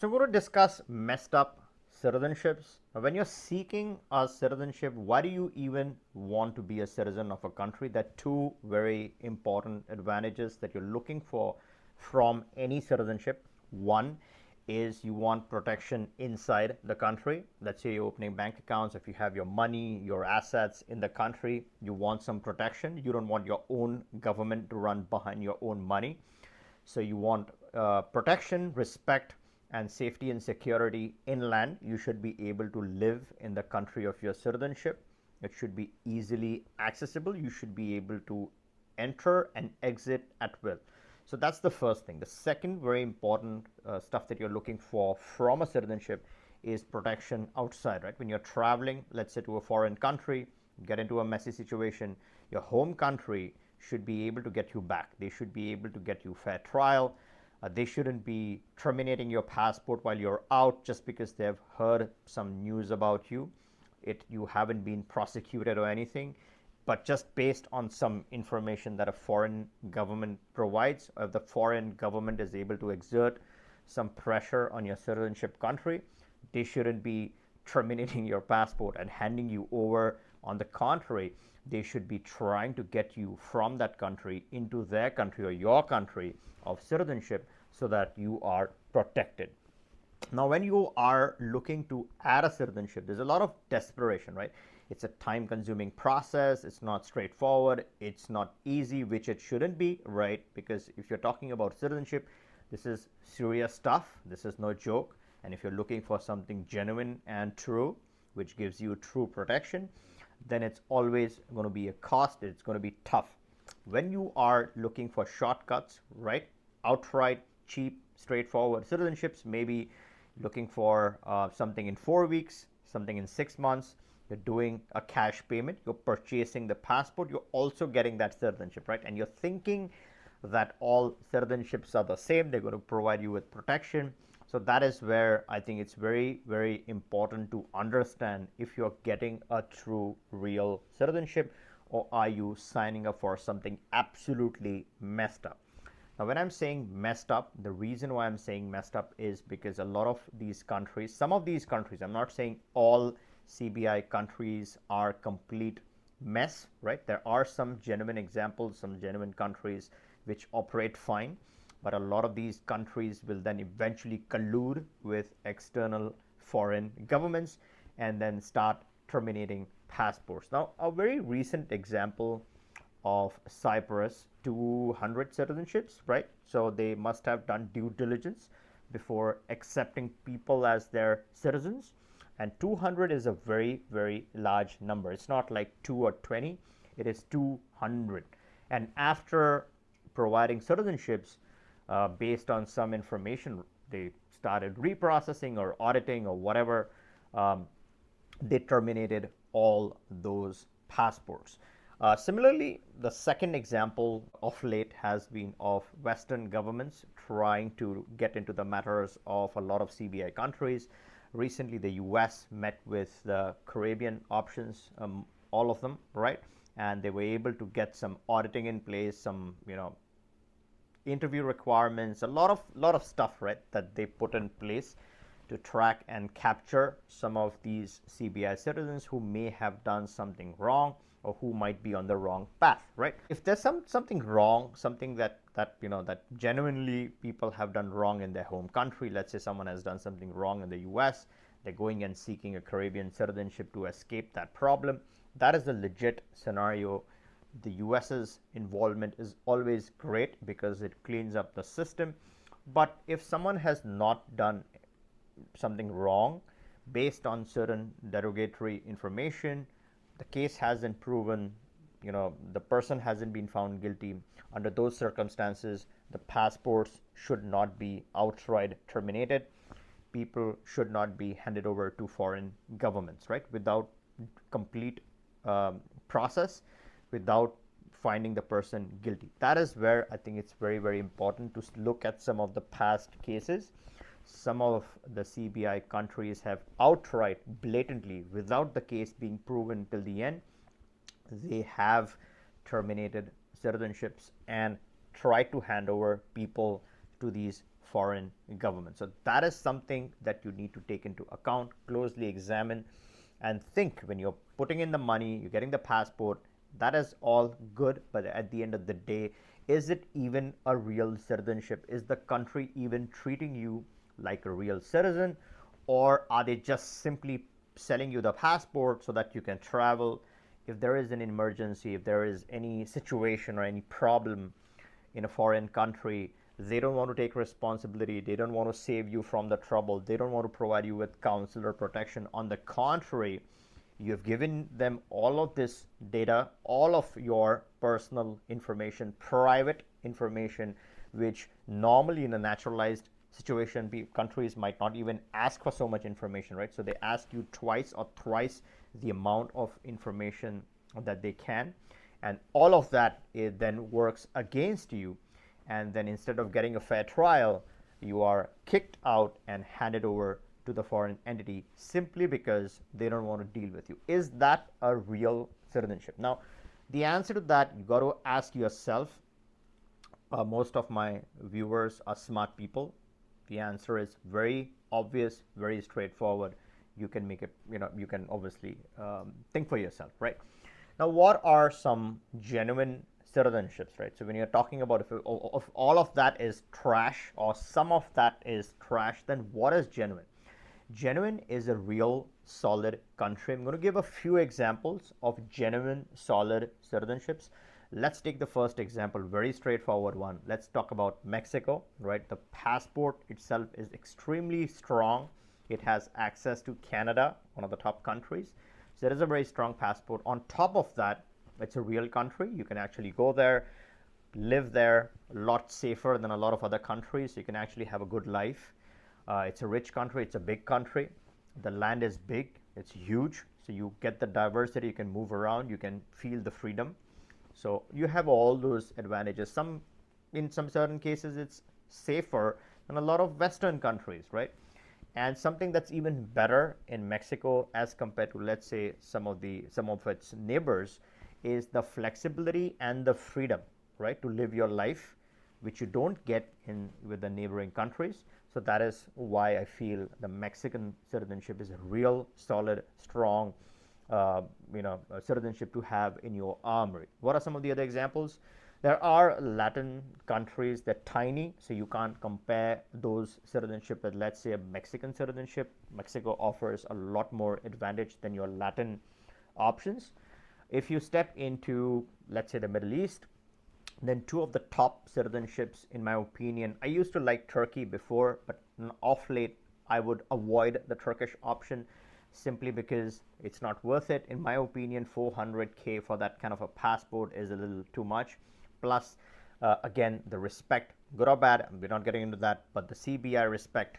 So we're going to discuss messed up citizenships. Now, when you're seeking a citizenship, why do you even want to be a citizen of a country? There are two very important advantages that you're looking for from any citizenship. One is you want protection inside the country. Let's say you're opening bank accounts. If you have your money, your assets in the country, you want some protection. You don't want your own government to run behind your own money. So you want protection, respect, and safety and security inland. You should be able to live in the country of your citizenship. It should be easily accessible. You should be able to enter and exit at will. So that's the first thing. The second very important stuff that you're looking for from a citizenship is protection outside, right? When you're traveling, let's say to a foreign country, get into a messy situation, your home country should be able to get you back. They should be able to get you fair trial. They shouldn't be terminating your passport while you're out just because they've heard some news about you. You haven't been prosecuted or anything, but just based on some information that a foreign government provides, or if the foreign government is able to exert some pressure on your citizenship country, they shouldn't be terminating your passport and handing you over. On the contrary, they should be trying to get you from that country into their country or your country of citizenship so that you are protected. Now, when you are looking to add a citizenship, there's a lot of desperation, right? It's a time consuming process. It's not straightforward. It's not easy, which it shouldn't be, right? Because if you're talking about citizenship, this is serious stuff. This is no joke. And if you're looking for something genuine and true, which gives you true protection, then it's always going to be a cost. It's going to be tough. When you are looking for shortcuts, right? Outright, cheap, straightforward citizenships, maybe looking for something in 4 weeks, something in 6 months, you're doing a cash payment, you're purchasing the passport, you're also getting that citizenship, right? And you're thinking that all citizenships are the same, they're going to provide you with protection. So that is where I think it's very, very important to understand if you're getting a true, real citizenship, or are you signing up for something absolutely messed up. Now, when I'm saying messed up, the reason why I'm saying messed up is because a lot of these countries, some of these countries, I'm not saying all CBI countries are complete mess, right? There are some genuine examples, some genuine countries which operate fine, but a lot of these countries will then eventually collude with external foreign governments and then start terminating passports. Now, a very recent example of Cyprus, 200 citizenships, right? So they must have done due diligence before accepting people as their citizens. And 200 is a very, very large number. It's not like 2 or 20, it is 200. And after providing citizenships based on some information, they started reprocessing or auditing or whatever, they terminated all those passports. Similarly, the second example of late has been of Western governments trying to get into the matters of a lot of CBI countries. Recently, the US met with the Caribbean options, all of them, right? And they were able to get some auditing in place, some, interview requirements, a lot of stuff, right, that they put in place to track and capture some of these CBI citizens who may have done something wrong or who might be on the wrong path, right? If there's something wrong, something that genuinely people have done wrong in their home country, let's say someone has done something wrong in the US, they're going and seeking a Caribbean citizenship to escape that problem. That is a legit scenario. The US's involvement is always great because it cleans up the system. But if someone has not done something wrong based on certain derogatory information, the case hasn't proven, the person hasn't been found guilty, under those circumstances, the passports should not be outright terminated. People should not be handed over to foreign governments, right, without complete process, without finding the person guilty. That is where I think it's very, very important to look at some of the past cases. Some of the CBI countries have outright, blatantly, without the case being proven till the end, they have terminated citizenships and tried to hand over people to these foreign government. So that is something that you need to take into account, closely examine, and think when you're putting in the money, you're getting the passport. That is all good, but at the end of the day, is it even a real citizenship? Is the country even treating you like a real citizen, or are they just simply selling you the passport so that you can travel? If there is an emergency, if there is any situation or any problem in a foreign country, they don't want to take responsibility. They don't want to save you from the trouble. They don't want to provide you with counsel or protection. On the contrary, you have given them all of this data, all of your personal information, private information, which normally in a naturalized situation, countries might not even ask for so much information, right? So they ask you twice or thrice the amount of information that they can, and all of that it then works against you, and then instead of getting a fair trial, you are kicked out and handed over to the foreign entity simply because they don't want to deal with you. Is that a real citizenship? Now, the answer to that, you got to ask yourself. Most of my viewers are smart people. The answer is very obvious, very straightforward. You can make it, you can obviously think for yourself, right? Now, what are some genuine citizenships, right? So when you're talking about if all of that is trash or some of that is trash, then what is genuine? Genuine is a real solid country. I'm going to give a few examples of genuine solid citizenships. Let's take the first example, very straightforward one. Let's talk about Mexico, right? The passport itself is extremely strong. It has access to Canada, one of the top countries. So it is a very strong passport. On top of that, it's a real country. You can actually go there, live there, a lot safer than a lot of other countries. So you can actually have a good life. It's a rich country. It's a big country. The land is big. It's huge. So you get the diversity. You can move around. You can feel the freedom. So you have all those advantages. In some certain cases, it's safer than a lot of Western countries, right? And something that's even better in Mexico as compared to, let's say, some of its neighbors is the flexibility and the freedom, right, to live your life, which you don't get with the neighboring countries. So that is why I feel the Mexican citizenship is a real solid, strong, citizenship to have in your armory. What are some of the other examples? There are Latin countries that are tiny, so you can't compare those citizenship with, let's say, a Mexican citizenship. Mexico offers a lot more advantage than your Latin options. If you step into, let's say, the Middle East, then two of the top citizenships, in my opinion, I used to like Turkey before, but off late, I would avoid the Turkish option simply because it's not worth it. In my opinion, 400K for that kind of a passport is a little too much. Plus, again, the respect, good or bad, we're not getting into that, but the CBI respect,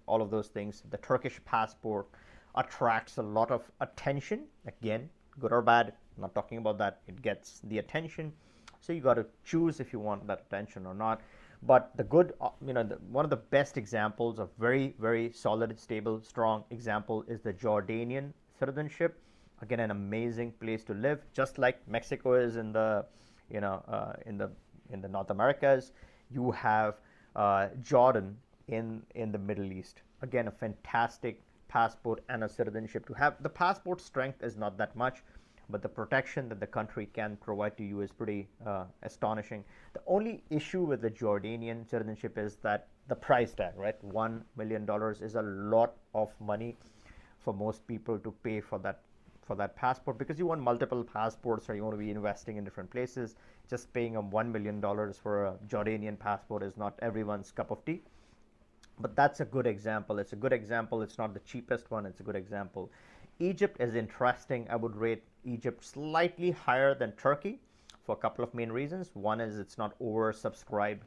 all of those things. The Turkish passport attracts a lot of attention. Again, good or bad, I'm not talking about that. It gets the attention. So you got to choose if you want that attention or not. But the good, one of the best examples of very, very solid, stable, strong example is the Jordanian citizenship. Again, an amazing place to live, just like Mexico is in the, in the North Americas. You have Jordan in the Middle East. Again, a fantastic passport and a citizenship to have. The passport strength is not that much, but the protection that the country can provide to you is pretty astonishing. The only issue with the Jordanian citizenship is that the price tag, right? $1 million is a lot of money for most people to pay for that passport, because you want multiple passports or you want to be investing in different places. Just paying $1 million for a Jordanian passport is not everyone's cup of tea. But that's a good example. It's a good example. It's not the cheapest one. It's a good example. Egypt is interesting. I would rate Egypt slightly higher than Turkey for a couple of main reasons. One is it's not oversubscribed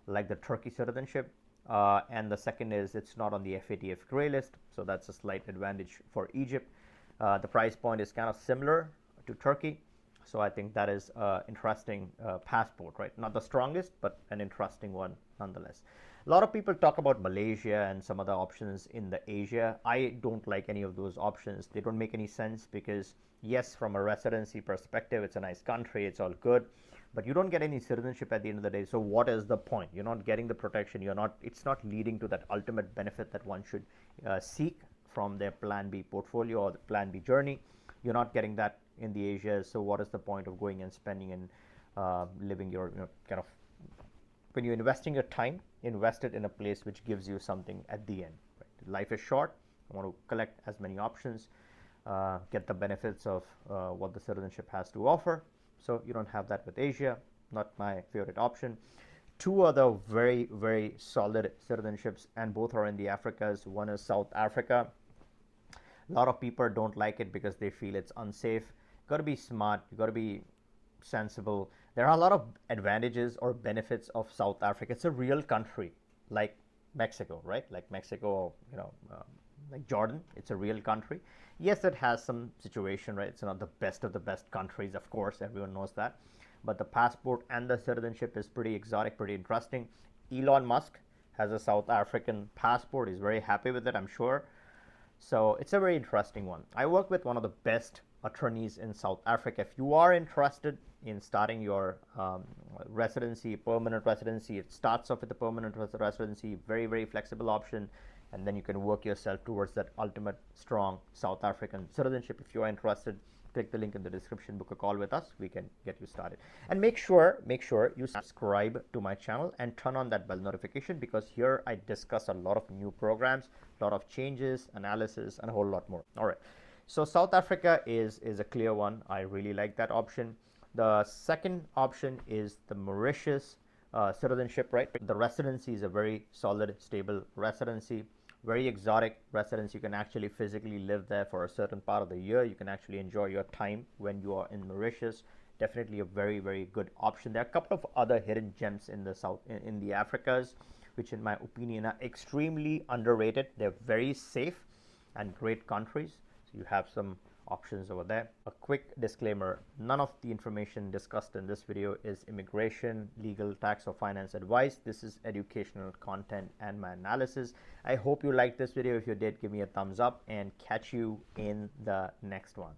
like the Turkey citizenship. And the second is it's not on the FATF gray list. So that's a slight advantage for Egypt. The price point is kind of similar to Turkey. So I think that is an interesting passport, right? Not the strongest, but an interesting one nonetheless. A lot of people talk about Malaysia and some other options in the Asia. I don't like any of those options. They don't make any sense because, yes, from a residency perspective, it's a nice country. It's all good. but you don't get any citizenship at the end of the day. So what is the point? You're not getting the protection. It's not leading to that ultimate benefit that one should seek from their Plan B portfolio or the Plan B journey. You're not getting that in the Asia. So what is the point of going and spending and living your kind of, when you're investing your time, invest it in a place which gives you something at the end. Right? Life is short. I want to collect as many options, get the benefits of what the citizenship has to offer. So you don't have that with Asia. Not my favorite option. Two other very, very solid citizenships, and both are in the Africas. One is South Africa. A lot of people don't like it because they feel it's unsafe. You got to be smart. You got to be sensible. There are a lot of advantages or benefits of South Africa. It's a real country, like Mexico, right? Like Mexico, like Jordan. It's a real country. Yes, it has some situation, right? It's not the best of the best countries, of course. Everyone knows that. But the passport and the citizenship is pretty exotic, pretty interesting. Elon Musk has a South African passport. He's very happy with it, I'm sure. So it's a very interesting one. I work with one of the best attorneys in South Africa. If you are interested in starting your residency, permanent residency, it starts off with a permanent residency, very, very flexible option, and then you can work yourself towards that ultimate strong South African citizenship. If you are interested, click the link in the description, book a call with us, we can get you started. And make sure you subscribe to my channel and turn on that bell notification, because here I discuss a lot of new programs, a lot of changes, analysis, and a whole lot more. All right, so South Africa is a clear one. I really like that option. The second option is the Mauritius citizenship, right? The residency is a very solid, stable residency. Very exotic residence. You can actually physically live there for a certain part of the year. You can actually enjoy your time when you are in Mauritius. Definitely a very, very good option. There are a couple of other hidden gems in the South, in the Africas, which in my opinion are extremely underrated. They're very safe and great countries. So you have some options over there. A quick disclaimer: none of the information discussed in this video is immigration, legal, tax, or finance advice. This is educational content and my analysis. I hope you liked this video. If you did, give me a thumbs up, and catch you in the next one.